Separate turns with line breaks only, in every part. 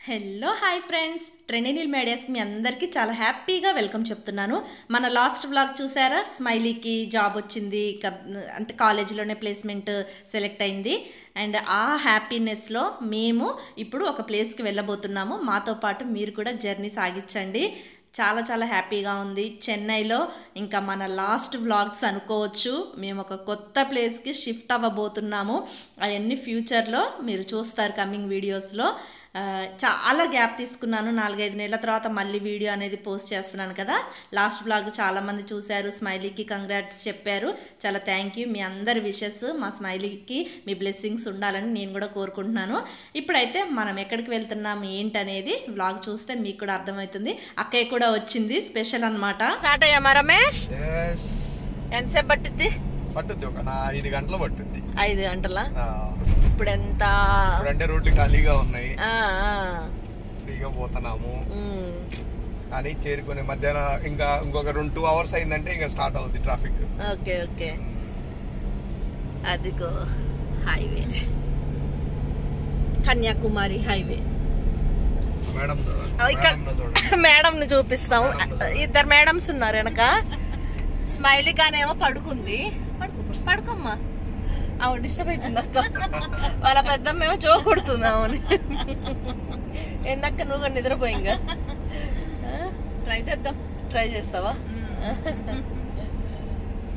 Hello hi friends, trending మీడియాస్కి మీ అందరికీ చాలా హ్యాపీగా వెల్కమ్ చెప్తున్నాను. మన లాస్ట్ వ్లాగ్ చూసారా? స్మైలీకి జాబ్ వచ్చింది, అంటే కాలేజీలోనే ప్లేస్మెంట్ సెలెక్ట్ అయింది. అండ్ ఆ హ్యాపీనెస్లో మేము ఇప్పుడు ఒక ప్లేస్కి వెళ్ళబోతున్నాము. మాతో పాటు మీరు కూడా జర్నీ సాగించండి. చాలా చాలా హ్యాపీగా ఉంది. చెన్నైలో ఇంకా మన లాస్ట్ వ్లాగ్స్ అనుకోవచ్చు. మేము ఒక కొత్త ప్లేస్కి షిఫ్ట్ అవ్వబోతున్నాము. అవన్నీ ఫ్యూచర్లో మీరు చూస్తారు కమింగ్ వీడియోస్లో. చాలా గ్యాప్ తీసుకున్నాను, 4-5 నెలల తర్వాత మళ్ళీ వీడియో అనేది పోస్ట్ చేస్తున్నాను కదా. లాస్ట్ వ్లాగ్ చాలామంది చూశారు, స్మైలీకి కంగ్రాట్స్ చెప్పారు. చాలా థ్యాంక్ యూ. మీ అందరి విషెస్ మా స్మైలీకి మీ బ్లెస్సింగ్స్ ఉండాలని నేను కూడా కోరుకుంటున్నాను. ఇప్పుడైతే మనం ఎక్కడికి వెళ్తున్నాం ఏంటనేది వ్లాగ్ చూస్తే మీకు కూడా అర్థమవుతుంది. అక్కయ్య కూడా వచ్చింది, స్పెషల్ అనమాట. స్టార్ట్ అయ్యామా రమేష్? ఎంతసేపు పట్టుద్ది?
ఒక 5 గంటలు పట్టుద్ది.
5 గంటల? ఇప్పుడు ఎంత
అంటే రోడ్లు ఖాళీగా ఉన్నాయి, ఫ్రీగా పోతున్నాము. కానీ చేరుకునే మధ్యాహ్నం ఇంకా ఇంకొక 2 hours అయిందంటే ఇంకా స్టార్ట్ అవుతుంది ట్రాఫిక్.
Okay okay. అదిగో హైవే, కన్యాకుమారి హైవే. మేడం ను చూపిస్తాము. 2 మేడమ్స్ ఉన్నారు వెనక. స్మైలీ గానేమో పడుకుంది. పడుకోమ్మా, అవును డిస్టర్బ్ అవుతుంది అక్క. వాళ్ళ పెద్దమ్మేమో జో కొడుతుంది. అవును, ఎందక్క నువ్వు కూడా నిద్రపోయింగా? ట్రై చేద్దాం. ట్రై చేస్తావా?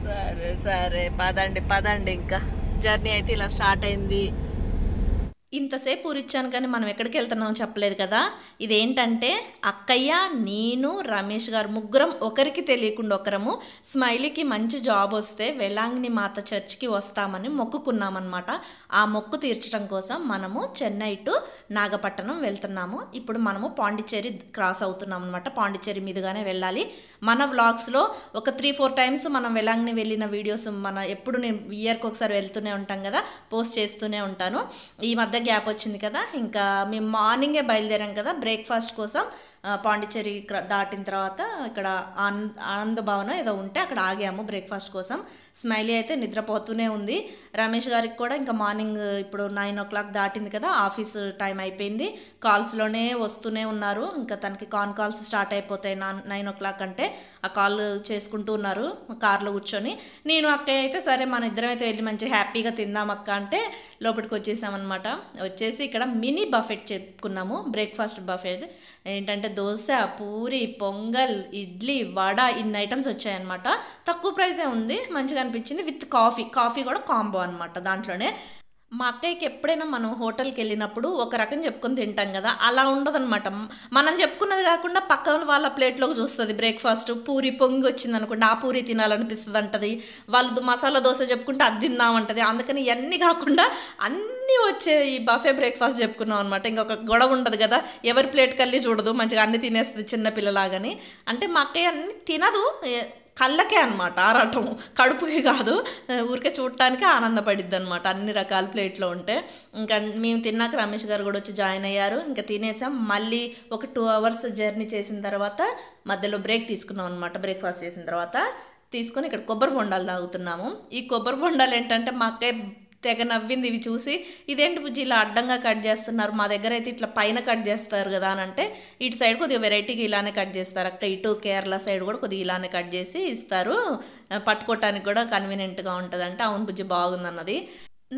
సరే సరే, పదండి పదండి. ఇంకా జర్నీ అయితే ఇలా స్టార్ట్ అయింది. ఇంతసేపు ఊరిచ్చాను కానీ మనం ఎక్కడికి వెళ్తున్నామో చెప్పలేదు కదా. ఇదేంటంటే అక్కయ్య, నేను, రమేష్ గారు ముగ్గురం ఒకరికి తెలియకుండా ఒకరము స్మైలీకి మంచి జాబ్ వస్తే వేలాంగిణి మాత చర్చ్కి వస్తామని మొక్కుకున్నామన్నమాట. ఆ మొక్కు తీర్చడం కోసం మనము చెన్నై టు నాగపట్టణం వెళ్తున్నాము. ఇప్పుడు మనము పాండిచ్చేరి క్రాస్ అవుతున్నాం అనమాట. పాండిచ్చేరి మీదుగానే వెళ్ళాలి. మన వ్లాగ్స్లో ఒక 3-4 times మనం వేలాంగిణి వెళ్ళిన వీడియోస్ ఎప్పుడు నేను ఇయర్కి ఒకసారి వెళ్తూనే ఉంటాం కదా, పోస్ట్ చేస్తూనే ఉంటాను. ఈ మధ్య గ్యాప్ వచ్చింది కదా, ఇంకా మేము మార్నింగే బయలుదేరాం కదా బ్రేక్ఫాస్ట్ కోసం. పాండిచ్చేరి దాటిన తర్వాత ఇక్కడ ఆనంద భవనం ఏదో ఉంటే అక్కడ ఆగాము బ్రేక్ఫాస్ట్ కోసం. స్మైలీ అయితే నిద్రపోతూనే ఉంది. రమేష్ గారికి కూడా ఇంకా మార్నింగ్ ఇప్పుడు 9 o'clock దాటింది కదా, ఆఫీస్ టైం అయిపోయింది. కాల్స్లోనే వస్తూనే ఉన్నారు. ఇంకా తనకి కాల్స్ స్టార్ట్ అయిపోతాయి 9 o'clock అంటే. ఆ కాల్ చేసుకుంటూ ఉన్నారు కార్లో కూర్చొని. నేను అక్కయ్య అయితే సరే మన ఇద్దరం అయితే వెళ్ళి మంచిగా హ్యాపీగా తిందాం అక్క అంటే లోపలికి వచ్చేసామన్నమాట. వచ్చేసి ఇక్కడ మినీ బఫెట్ చెప్పుకున్నాము. బ్రేక్ఫాస్ట్ బఫెట్ ఏంటంటే దోశ, పూరి, పొంగల్, ఇడ్లీ, వడ, ఇన్ని ఐటమ్స్ వచ్చాయన్నమాట. తక్కువ ప్రైజే ఉంది, మంచిగా అనిపించింది. విత్ కాఫీ కూడా కాంబో అనమాట దాంట్లోనే. మా అక్కయ్యకి ఎప్పుడైనా మనం హోటల్కి వెళ్ళినప్పుడు ఒక రకం చెప్పుకొని తింటాం కదా, అలా ఉండదన్నమాట. మనం చెప్పుకున్నది కాకుండా పక్కన వాళ్ళ ప్లేట్లోకి చూస్తుంది. బ్రేక్ఫాస్ట్ పూరి పొంగి వచ్చింది అనుకోండి, ఆ పూరి తినాలనిపిస్తుంది అంటది. వాళ్ళు మసాలా దోశ చెప్పుకుంటే అది తిందామంటది. అందుకని ఇవన్నీ కాకుండా అన్నీ వచ్చే ఈ బఫే బ్రేక్ఫాస్ట్ చెప్పుకున్నాం అనమాట. ఇంకొక గొడవ ఉండదు కదా, ఎవరి ప్లేట్ కల్లి చూడదు, మంచిగా అన్ని తినేస్తుంది చిన్నపిల్లలాగాని. అంటే మా అక్కయ్య అన్ని తినదు, కళ్ళకే అనమాట ఆరాటం, కడుపుకి కాదు. ఊరికే చూడటానికి ఆనందపడిద్ది అనమాట అన్ని రకాల ప్లేట్లో ఉంటే. ఇంకా మేము తిన్నాక రమేష్ గారు కూడా వచ్చి జాయిన్ అయ్యారు. ఇంకా తినేసాం. మళ్ళీ ఒక 2 hours జర్నీ చేసిన తర్వాత మధ్యలో బ్రేక్ తీసుకున్నాం అనమాట. బ్రేక్ఫాస్ట్ చేసిన తర్వాత తీసుకొని ఇక్కడ కొబ్బరి బొండాలు తాగుతున్నాము. ఈ కొబ్బరి బొండాలు ఏంటంటే మా అక్కయ్య తెగ నవ్వింది ఇవి చూసి. ఇదేంటి బుజ్జి ఇలా అడ్డంగా కట్ చేస్తున్నారు, మా దగ్గర అయితే ఇట్లా పైన కట్ చేస్తారు కదా అని అంటే, ఇటు సైడ్ కొద్దిగా వెరైటీగా ఇలానే కట్ చేస్తారు అక్క. ఇటు కేరళ సైడ్ కూడా కొద్దిగా ఇలానే కట్ చేసి ఇస్తారు, పట్టుకోవటానికి కూడా కన్వీనియంట్గా ఉంటుంది అంటే. అవును బుజ్జి బాగుందన్నది.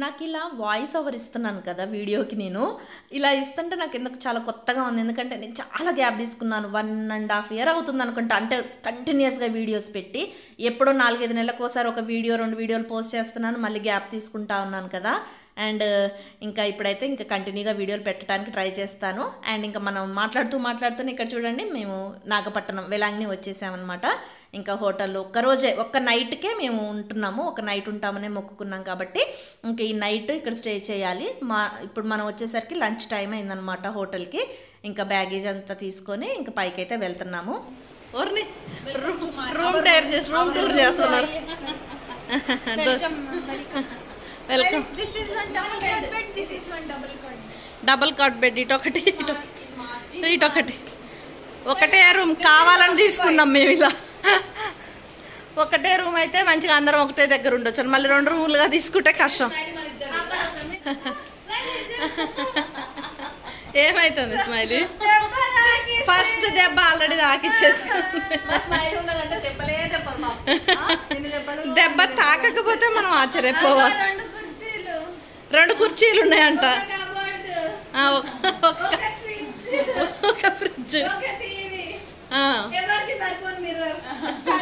నాకు ఇలా వాయిస్ ఓవర్ ఇస్తున్నాను కదా వీడియోకి, నేను ఇలా ఇస్తుంటే నాకు ఎందుకు చాలా కొత్తగా ఉంది. ఎందుకంటే నేను చాలా గ్యాప్ తీసుకున్నాను. 1.5 year అవుతుంది అనుకుంటా, అంటే కంటిన్యూస్గా వీడియోస్ పెట్టి. ఎప్పుడో 4-5 నెలలకు ఒకసారి ఒక వీడియో 2 వీడియోలు పోస్ట్ చేస్తున్నాను, మళ్ళీ గ్యాప్ తీసుకుంటా ఉన్నాను కదా. అండ్ ఇంకా ఇప్పుడైతే ఇంకా కంటిన్యూగా వీడియోలు పెట్టడానికి ట్రై చేస్తాను. అండ్ ఇంకా మనం మాట్లాడుతూనే ఇక్కడ చూడండి, మేము నాగపట్టణం వేలాంగిణి వచ్చేసామన్నమాట. ఇంకా హోటల్లో ఒక్క నైట్కే మేము ఉంటున్నాము. ఒక నైట్ ఉంటామని మొక్కుకున్నాం కాబట్టి ఇంకా ఈ నైట్ ఇక్కడ స్టే చేయాలి. ఇప్పుడు మనం వచ్చేసరికి లంచ్ టైం అయిందనమాట హోటల్కి. ఇంకా బ్యాగేజ్ అంతా తీసుకొని ఇంకా పైకి అయితే వెళ్తున్నాము. ఓర్ని రూమ్ టూర్ చేస్తున్నారు. వెల్కమ్. డబుల్ కాట్ బెడ్, ఇటొకటి ఇటొకటి. ఒకటే రూమ్ కావాలని తీసుకున్నాం మేము. ఇలా ఒకటే రూమ్ అయితే మంచిగా అందరం ఒకటే దగ్గర ఉండొచ్చు. మళ్ళీ 2 రూములుగా తీసుకుంటే కష్టం. ఏమైతుంది స్మైలీ? ఫస్ట్ దెబ్బ ఆల్రెడీ దెబ్బ తాకకపోతే మనం ఆశ్చర్యపోవాలి. 2 కుర్చీలు ఉన్నాయంట, ఒక ఫ్రిడ్జ్,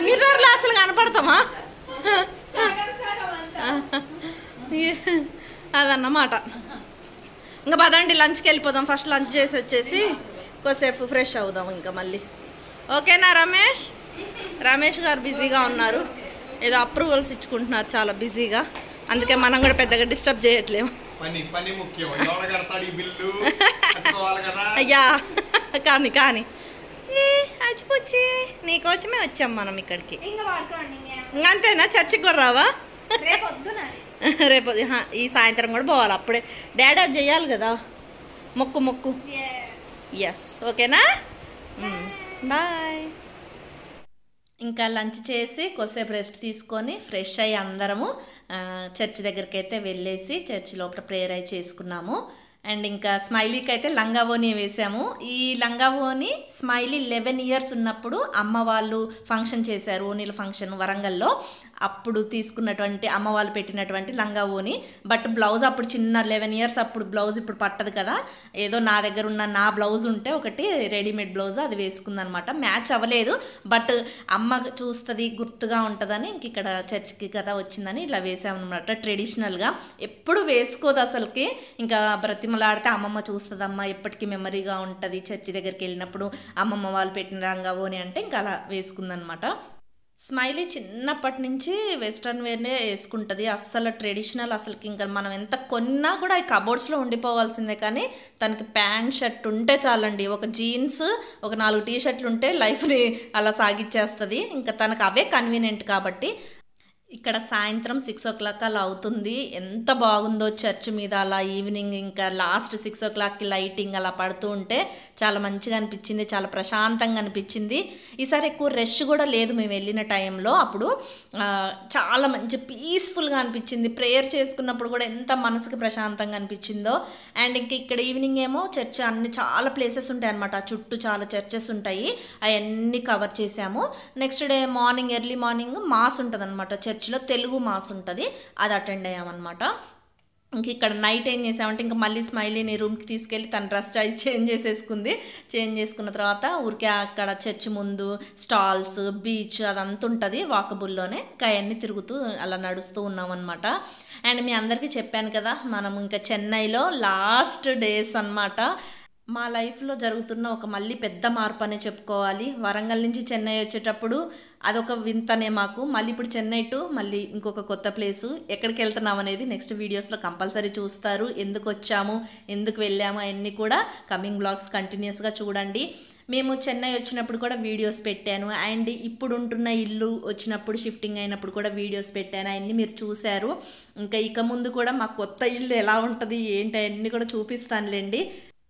మిర్రర్లో అసలు కనపడతామా? అదన్నమాట. ఇంకా పదండి లంచ్కి వెళ్ళిపోదాం. ఫస్ట్ లంచ్ చేసి వచ్చేసి కొద్దిసేపు ఫ్రెష్ అవుదాం ఇంకా మళ్ళీ. ఓకేనా రమేష్? రమేష్ గారు బిజీగా ఉన్నారు, ఏదో అప్రూవల్స్ ఇచ్చుకుంటున్నారు చాలా బిజీగా, అందుకే మనం కూడా పెద్దగా డిస్టర్బ్ చేయట్లేము. అయ్యా కానీ కానీ అచ్చిపోచ్చి నీకోసమే వచ్చాం మనం ఇక్కడికి. అంతేనా? చర్చికి కూడా రావా? రేపు ఈ సాయంత్రం కూడా పోవాలి, అప్పుడే డాడీ అది చెయ్యాలి కదా, మొక్కు. ఎస్, ఓకేనా? బాయ్. ఇంకా లంచ్ చేసి కొద్దిసేపు రెస్ట్ తీసుకొని ఫ్రెష్ అయ్యి అందరము చర్చి దగ్గరికి అయితే వెళ్ళేసి చర్చి లోపల ప్రేయర్ అయి చేసుకున్నాము. అండ్ ఇంకా స్మైలీకి అయితే లంగావోని వేసాము. ఈ లంగావోని స్మైలీ 11 ఇయర్స్ ఉన్నప్పుడు అమ్మ వాళ్ళు ఫంక్షన్ చేశారు, ఓనీల ఫంక్షన్ వరంగల్లో. అప్పుడు తీసుకున్నటువంటి అమ్మ వాళ్ళు పెట్టినటువంటి లంగావోని. బట్ బ్లౌజ్ అప్పుడు చిన్న 11 ఇయర్స్ అప్పుడు బ్లౌజ్ ఇప్పుడు పట్టదు కదా, ఏదో నా దగ్గర ఉన్న నా బ్లౌజ్ ఉంటే ఒకటి రెడీమేడ్ బ్లౌజ్ అది వేసుకుందనమాట. మ్యాచ్ అవ్వలేదు, బట్ అమ్మ చూస్తుంది గుర్తుగా ఉంటుందని ఇంక ఇక్కడ చర్చికి కదా వచ్చిందని ఇలా వేసామన్నమాట. ట్రెడిషనల్గా ఎప్పుడు వేసుకోదు అసలుకి, ఇంకా బ్రతిమలాడితే అమ్మమ్మ చూస్తుందమ్మా, ఎప్పటికీ మెమరీగా ఉంటుంది చర్చి దగ్గరికి వెళ్ళినప్పుడు అమ్మమ్మ వాళ్ళు పెట్టిన లంగావోని అంటే ఇంకా అలా వేసుకుందనమాట. స్మైలీ చిన్నప్పటి నుంచి వెస్ట్రన్ వేర్నే వేసుకుంటుంది, అస్సలు ట్రెడిషనల్ అసలుకి ఇంకా మనం ఎంత కొన్నా కూడా ఈ కబోర్డ్స్లో ఉండిపోవాల్సిందే. కానీ తనకి ప్యాంట్ షర్ట్ ఉంటే చాలండి, ఒక జీన్స్ ఒక 4 టీ షర్ట్లు ఉంటే లైఫ్ని అలా సాగిచ్చేస్తుంది. ఇంకా తనకు అవే కన్వీనియంట్ కాబట్టి. ఇక్కడ సాయంత్రం 6 o'clock అలా అవుతుంది. ఎంత బాగుందో చర్చ్ మీద అలా ఈవినింగ్ ఇంకా లాస్ట్ 6 o'clockకి లైటింగ్ అలా పడుతూ ఉంటే చాలా మంచిగా అనిపించింది, చాలా ప్రశాంతంగా అనిపించింది. ఈసారి ఎక్కువ రష్ కూడా లేదు మేము వెళ్ళిన టైంలో. అప్పుడు చాలా మంచి పీస్ఫుల్గా అనిపించింది. ప్రేయర్ చేసుకున్నప్పుడు కూడా ఎంత మనసుకి ప్రశాంతంగా అనిపించిందో. అండ్ ఇంక ఇక్కడ ఈవినింగ్ ఏమో చర్చ్ అన్ని చాలా ప్లేసెస్ ఉంటాయి అనమాట, చుట్టూ చాలా చర్చెస్ ఉంటాయి, అవన్నీ కవర్ చేసాము. Next day morning early morning mass ఉంటుంది అనమాట, చర్చ్లో తెలుగు మాస్ ఉంటుంది, అది అటెండ్ అయ్యామన్నమాట. ఇంక ఇక్కడ నైట్ ఏం చేసామంటే ఇంకా మళ్ళీ స్మైలీని రూమ్కి తీసుకెళ్ళి తన డ్రెస్ చేంజ్ చేసేసుకుంది. చేంజ్ చేసుకున్న తర్వాత ఊరికే అక్కడ చర్చ్ ముందు స్టాల్స్, బీచ్ అదంతా ఉంటుంది వాకబుల్లోనే, ఇంకా అవన్నీ తిరుగుతూ అలా నడుస్తూ ఉన్నాం అనమాట. అండ్ మీ అందరికీ చెప్పాను కదా, మనం ఇంకా చెన్నైలో లాస్ట్ డేస్ అన్నమాట. మా లైఫ్లో జరుగుతున్న ఒక మళ్ళీ పెద్ద మార్పు అనే చెప్పుకోవాలి. వరంగల్ నుంచి చెన్నై వచ్చేటప్పుడు అదొక వింతనే మాకు. మళ్ళీ ఇప్పుడు చెన్నై టు మళ్ళీ ఇంకొక కొత్త ప్లేసు, ఎక్కడికి వెళ్తున్నాం అనేది నెక్స్ట్ వీడియోస్లో కంపల్సరీ చూస్తారు. ఎందుకు వచ్చాము, ఎందుకు వెళ్ళాము అవన్నీ కూడా కమింగ్ బ్లాగ్స్ కంటిన్యూస్గా చూడండి. మేము చెన్నై వచ్చినప్పుడు కూడా వీడియోస్ పెట్టాను, అండ్ ఇప్పుడు ఉంటున్న ఇల్లు వచ్చినప్పుడు షిఫ్టింగ్ అయినప్పుడు కూడా వీడియోస్ పెట్టాను, అవన్నీ మీరు చూశారు. ఇంకా ఇక ముందు కూడా మా కొత్త ఇల్లు ఎలా ఉంటుంది ఏంటి అవన్నీ కూడా చూపిస్తానులేండి.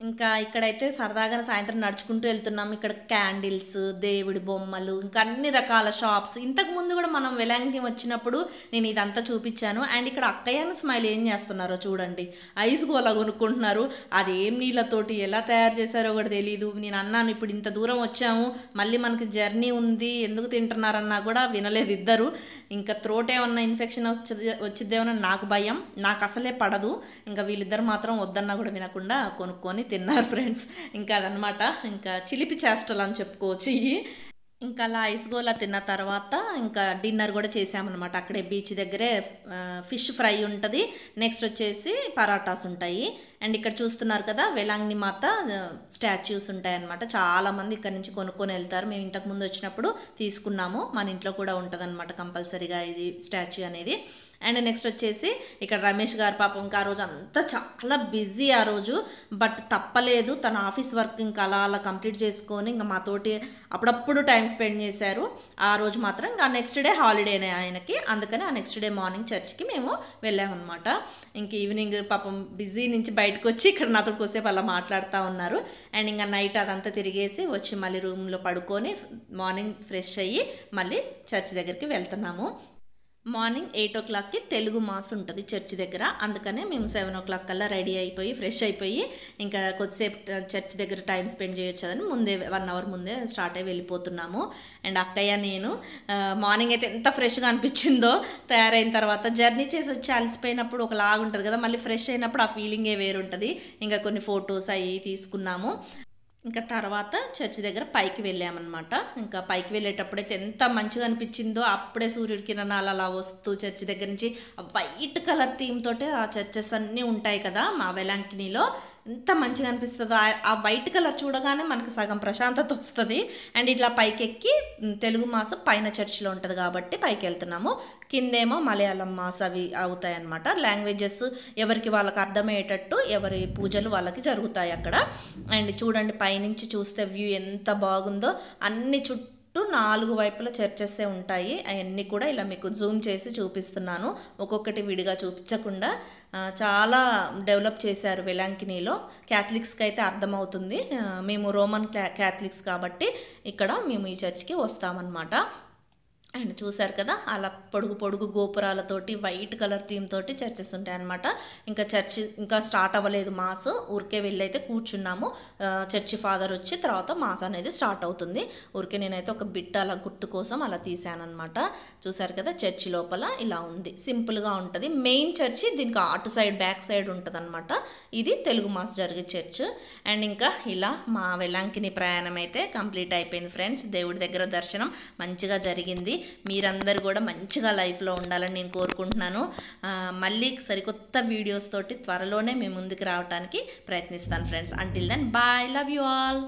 ఇంకా ఇక్కడైతే సరదాగా సాయంత్రం నడుచుకుంటూ వెళ్తున్నాం. ఇక్కడ క్యాండిల్స్, దేవుడి బొమ్మలు, ఇంకా అన్ని రకాల షాప్స్. ఇంతకు ముందు కూడా మనం వెలాంగి వచ్చినప్పుడు నేను ఇదంతా చూపించాను. అండ్ ఇక్కడ అక్కయ్యను స్మైల్ ఏం చేస్తున్నారో చూడండి, ఐస్ గోలా కొనుక్కుంటున్నారు. అది ఏం నీళ్ళతోటి ఎలా తయారు చేశారో కూడా తెలియదు. నేను అన్నాను ఇప్పుడు ఇంత దూరం వచ్చాము, మళ్ళీ మనకి జర్నీ ఉంది, ఎందుకు తింటున్నారన్నా కూడా వినలేదు ఇద్దరు. ఇంకా త్రోట్ ఏమన్నా ఇన్ఫెక్షన్ వచ్చిద్దేమన్నా నాకు భయం, నాకు అసలే పడదు. ఇంకా వీళ్ళిద్దరు మాత్రం వద్దన్నా కూడా వినకుండా కొనుక్కొని తిన్నారు ఫ్రెండ్స్. ఇంకా అదనమాట, ఇంకా చిలిపి చేష్టలు అని చెప్పుకోవచ్చు. ఇంకా అలా ఐస్ గోలా తిన్న తర్వాత ఇంకా డిన్నర్ కూడా చేసామన్నమాట. అక్కడే బీచ్ దగ్గరే ఫిష్ ఫ్రై ఉంటుంది, నెక్స్ట్ వచ్చేసి పరాటాస్ ఉంటాయి. అండ్ ఇక్కడ చూస్తున్నారు కదా వేలాంగిని మాత స్టాచ్యూస్ ఉంటాయన్నమాట. చాలామంది ఇక్కడ నుంచి కొనుక్కొని వెళ్తారు. మేము ఇంతకుముందు వచ్చినప్పుడు తీసుకున్నాము, మన ఇంట్లో కూడా ఉంటుంది అనమాట కంపల్సరీగా ఇది స్టాచ్యూ అనేది. అండ్ నెక్స్ట్ వచ్చేసి ఇక్కడ రమేష్ గారు పాపం ఇంకా ఆ రోజు అంతా చాలా బిజీ ఆ రోజు, బట్ తప్పలేదు, తన ఆఫీస్ వర్క్ ఇంకా అలా కంప్లీట్ చేసుకొని ఇంకా మాతోటి అప్పుడప్పుడు టైం స్పెండ్ చేశారు. ఆ రోజు మాత్రం ఇంకా నెక్స్ట్ డే హాలిడేనే ఆయనకి, అందుకని ఆ నెక్స్ట్ డే మార్నింగ్ చర్చ్కి మేము వెళ్ళామన్నమాట. ఇంక ఈవినింగ్ పాపం బిజీ నుంచి బయటకు వచ్చి ఇక్కడ నాతో కొద్దిసేపు అలా మాట్లాడుతూ ఉన్నారు. అండ్ ఇంకా నైట్ అదంతా తిరిగేసి వచ్చి మళ్ళీ రూమ్లో పడుకొని మార్నింగ్ ఫ్రెష్ అయ్యి మళ్ళీ చర్చ్ దగ్గరికి వెళ్తున్నాము. మార్నింగ్ 8 o'clockకి తెలుగు మాస్ ఉంటుంది చర్చి దగ్గర. అందుకనే మేము 7 o'clock కల్లా రెడీ అయిపోయి ఫ్రెష్ అయిపోయి ఇంకా కొద్దిసేపు చర్చి దగ్గర టైం స్పెండ్ చేయొచ్చు అని ముందే 1 hour ముందే స్టార్ట్ అయ్యి వెళ్ళిపోతున్నాము. అండ్ అక్కయ్య నేను మార్నింగ్ అయితే ఎంత ఫ్రెష్గా అనిపించిందో, తయారైన తర్వాత జర్నీ చేసి వచ్చి అలసిపోయినప్పుడు ఒకలాగా ఉంటుంది కదా, మళ్ళీ ఫ్రెష్ అయినప్పుడు ఆ ఫీలింగే వేరుంటుంది. ఇంకా కొన్ని ఫొటోస్ అవి తీసుకున్నాము. ఇంకా తర్వాత చర్చి దగ్గర పైకి వెళ్ళామన్నమాట. ఇంకా పైకి వెళ్ళేటప్పుడైతే ఎంత మంచిగా అనిపించిందో, అప్పుడే సూర్యుడి కిరణాలు అలా వస్తూ చర్చి దగ్గర నుంచి వైట్ కలర్ థీమ్ తోటే ఆ చర్చెస్ అన్నీ ఉంటాయి కదా మా వెలాంకినీలో. ఎంత మంచిగా అనిపిస్తుందో ఆ వైట్ కలర్ చూడగానే మనకు సగం ప్రశాంతత వస్తుంది. అండ్ ఇట్లా పైకి ఎక్కి తెలుగు మాస్ పైన చర్చిలో ఉంటుంది కాబట్టి పైకి వెళ్తున్నాము. కిందేమో మలయాళం మాస్ అవి అవుతాయి అన్నమాట. లాంగ్వేజెస్ ఎవరికి వాళ్ళకి అర్థమయ్యేటట్టు ఎవరి పూజలు వాళ్ళకి జరుగుతాయి అక్కడ. అండ్ చూడండి పైనుంచి చూస్తే వ్యూ ఎంత బాగుందో. అన్ని చుట్టూ 4 వైపుల చర్చెసే ఉంటాయి. అవన్నీ కూడా ఇలా మీకు జూమ్ చేసి చూపిస్తున్నాను, ఒక్కొక్కటి విడిగా చూపించకుండా. చాలా డెవలప్ చేశారు వెలాంకినీలో. క్యాథలిక్స్కి అయితే అర్థమవుతుంది, మేము రోమన్ క్యాథలిక్స్ కాబట్టి ఇక్కడ మేము ఈ చర్చ్కి వస్తామన్నమాట. అండ్ చూసారు కదా అలా పొడుగు పొడుగు గోపురాలతోటి వైట్ కలర్ థీమ్ తోటి చర్చెస్ ఉంటాయన్నమాట. ఇంకా చర్చి ఇంకా స్టార్ట్ అవ్వలేదు మాస్, ఊరికే వెళ్ళైతే కూర్చున్నాము. చర్చి ఫాదర్ వచ్చి తర్వాత మాస్ అనేది స్టార్ట్ అవుతుంది. ఊరికే నేనైతే ఒక బిట్ అలా గుర్తు కోసం అలా తీసానమాట. చూసారు కదా చర్చి లోపల ఇలా ఉంది, సింపుల్గా ఉంటుంది. మెయిన్ చర్చి దీనికి అటు సైడ్ బ్యాక్ సైడ్ ఉంటుంది అనమాట. ఇది తెలుగు మాస్ జరిగే చర్చ్. అండ్ ఇంకా ఇలా మా వెలాంకిని ప్రయాణం అయితే కంప్లీట్ అయిపోయింది ఫ్రెండ్స్. దేవుడి దగ్గర దర్శనం మంచిగా జరిగింది. మీరందరూ కూడా మంచిగా లైఫ్లో ఉండాలని నేను కోరుకుంటున్నాను. మళ్ళీ సరికొత్త వీడియోస్ తోటి త్వరలోనే మీ ముందుకు రావడానికి ప్రయత్నిస్తాను friends. Until then bye, love you all.